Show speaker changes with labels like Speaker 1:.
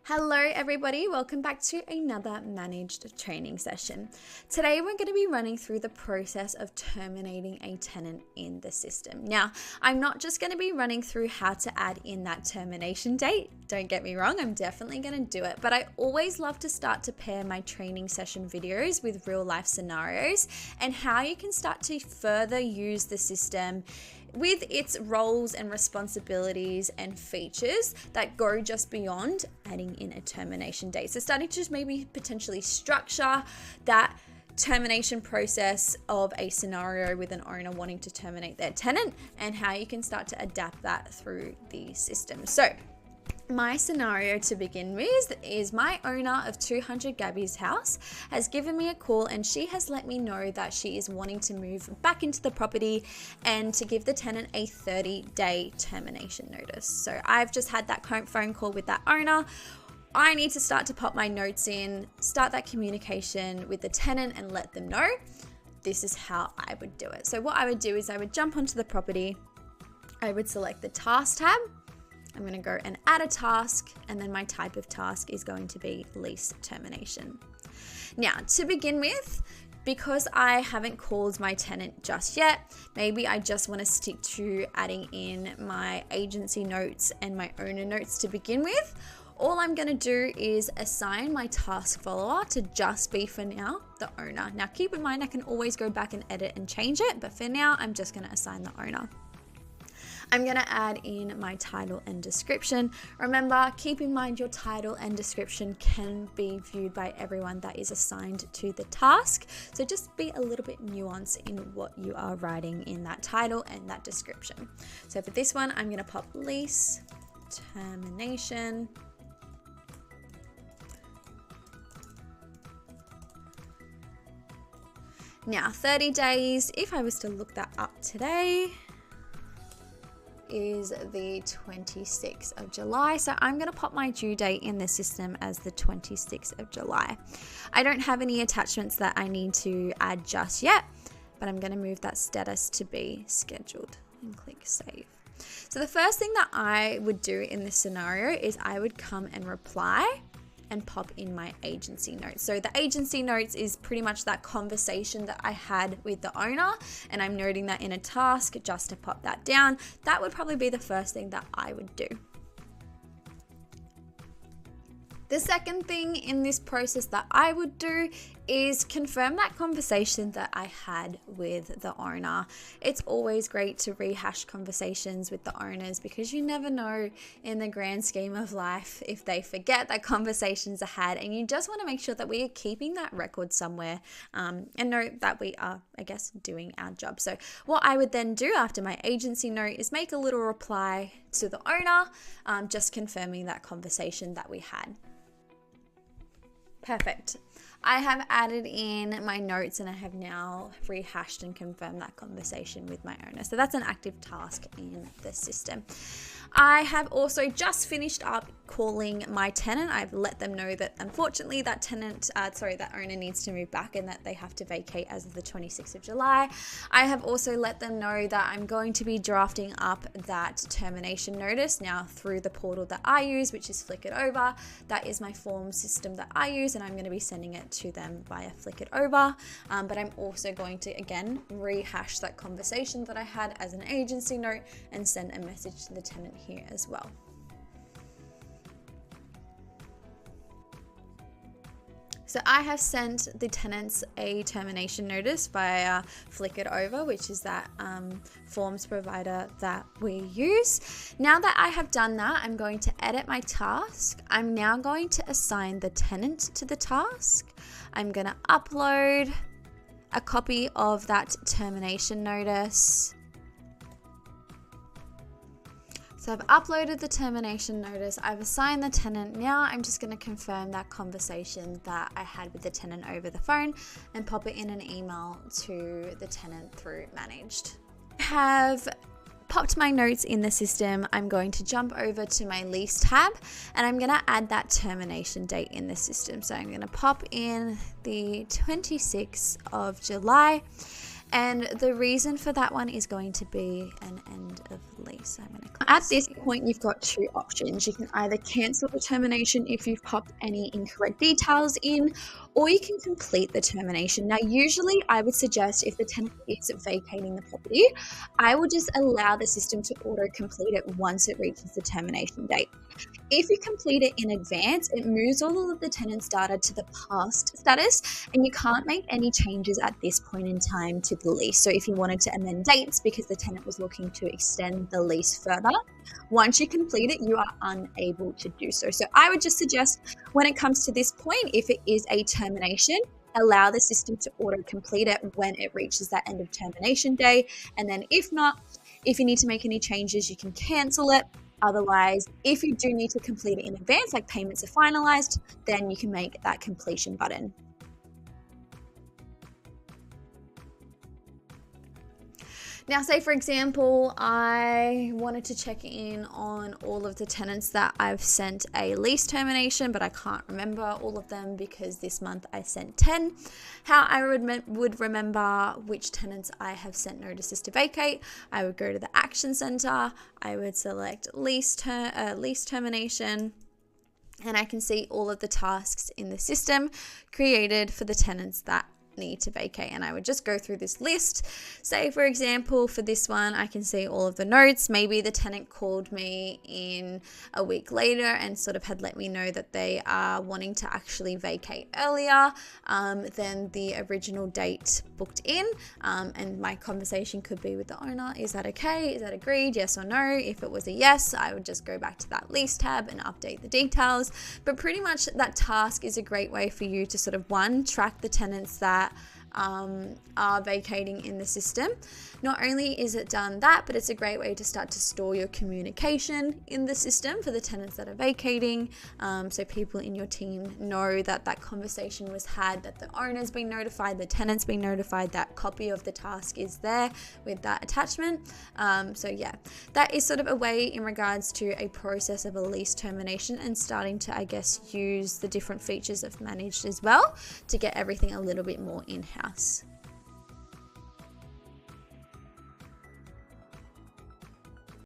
Speaker 1: Hello everybody, welcome back to another managed training session. Today we're going to be running through the process of terminating a tenant in the system. Now, I'm not just going to be running through how to add in that termination date. Don't get me wrong, I'm definitely going to do it, but I always love to start to pair my training session videos with real life scenarios and how you can start to further use the system with its roles and responsibilities and features that go just beyond adding in a termination date. So starting to just maybe potentially structure that termination process of a scenario with an owner wanting to terminate their tenant and how you can start to adapt that through the system. So my scenario to begin with is my owner of 200 Gabby's house has given me a call and she has let me know that she is wanting to move back into the property and to give the tenant a 30-day termination notice. So I've just had that phone call with that owner. I need to start to pop my notes in, start that communication with the tenant and let them know this is how I would do it. So what I would do is I would jump onto the property, I would select the task tab, I'm going to go and add a task, and then my type of task is going to be lease termination. Now, to begin with, because I haven't called my tenant just yet, maybe I just want to stick to adding in my agency notes and my owner notes to begin with. All I'm going to do is assign my task follower to just be, for now, the owner. Now, keep in mind, I can always go back and edit and change it, but for now, I'm just going to assign the owner. I'm going to add in my title and description. Remember, keep in mind your title and description can be viewed by everyone that is assigned to the task. So just be a little bit nuanced in what you are writing in that title and that description. So for this one, I'm going to pop lease termination. Now, 30 days, if I was to look that up today, is the 26th of July. So I'm going to pop my due date in the system as the 26th of July. I don't have any attachments that I need to add just yet, but I'm going to move that status to be scheduled and click save. So the first thing that I would do in this scenario is I would come and reply and pop in my agency notes. So the agency notes is pretty much that conversation that I had with the owner, and I'm noting that in a task just to pop that down. That would probably be the first thing that I would do. The second thing in this process that I would do is confirm that conversation that I had with the owner. It's always great to rehash conversations with the owners because you never know in the grand scheme of life if they forget that conversations are had, and you just want to make sure that we are keeping that record somewhere and know that we are, I guess, doing our job. So what I would then do after my agency note is make a little reply to the owner, just confirming that conversation that we had. Perfect. I have added in my notes and I have now rehashed and confirmed that conversation with my owner. So that's an active task in the system. I have also just finished up calling my tenant. I've let them know that unfortunately that that owner needs to move back and that they have to vacate as of the 26th of July. I have also let them know that I'm going to be drafting up that termination notice now through the portal that I use, which is Flick It Over. That is my form system that I use, and I'm going to be sending it to them via Flick It Over. But I'm also going to, again, rehash that conversation that I had as an agency note and send a message to the tenant here as well. So I have sent the tenants a termination notice via Flick It Over, which is that forms provider that we use. Now that I have done that, I'm going to edit my task. I'm now going to assign the tenant to the task. I'm going to upload a copy of that termination notice. So I've uploaded the termination notice, I've assigned the tenant. Now I'm just going to confirm that conversation that I had with the tenant over the phone and pop it in an email to the tenant through managed. I have popped my notes in the system. I'm going to jump over to my lease tab and I'm going to add that termination date in the system. So I'm going to pop in the 26th of July. And the reason for that one is going to be an end of lease. I'm going to at this point, you've got two options. You can either cancel the termination if you've popped any incorrect details in, or you can complete the termination. Now, usually I would suggest if the tenant is vacating the property, I will just allow the system to auto-complete it once it reaches the termination date. If you complete it in advance, it moves all of the tenant's data to the past status, and you can't make any changes at this point in time to the lease. So if you wanted to amend dates because the tenant was looking to extend the lease further, once you complete it, you are unable to do so. So I would just suggest when it comes to this point, if it is a termination, allow the system to auto-complete it when it reaches that end of termination day. And then if not, if you need to make any changes, you can cancel it. Otherwise, if you do need to complete it in advance, like payments are finalized, then you can make that completion button. Now, say for example, I wanted to check in on all of the tenants that I've sent a lease termination, but I can't remember all of them because this month I sent 10. How I would remember which tenants I have sent notices to vacate, I would go to the action center, I would select lease termination, and I can see all of the tasks in the system created for the tenants that need to vacate. And I would just go through this list. Say for example, for this one, I can see all of the notes. Maybe the tenant called me in a week later and sort of had let me know that they are wanting to actually vacate earlier than the original date booked in, and my conversation could be with the owner. Is that okay? Is that agreed? Yes or no? If it was a yes, I would just go back to that lease tab and update the details. But pretty much that task is a great way for you to sort of track the tenants that are vacating in the system. Not only is it done that, but it's a great way to start to store your communication in the system for the tenants that are vacating, so people in your team know that that conversation was had, that the owner's been notified, the tenant's been notified, that copy of the task is there with that attachment. So yeah, that is sort of a way in regards to a process of a lease termination and starting to, I guess, use the different features of managed as well to get everything a little bit more in-house.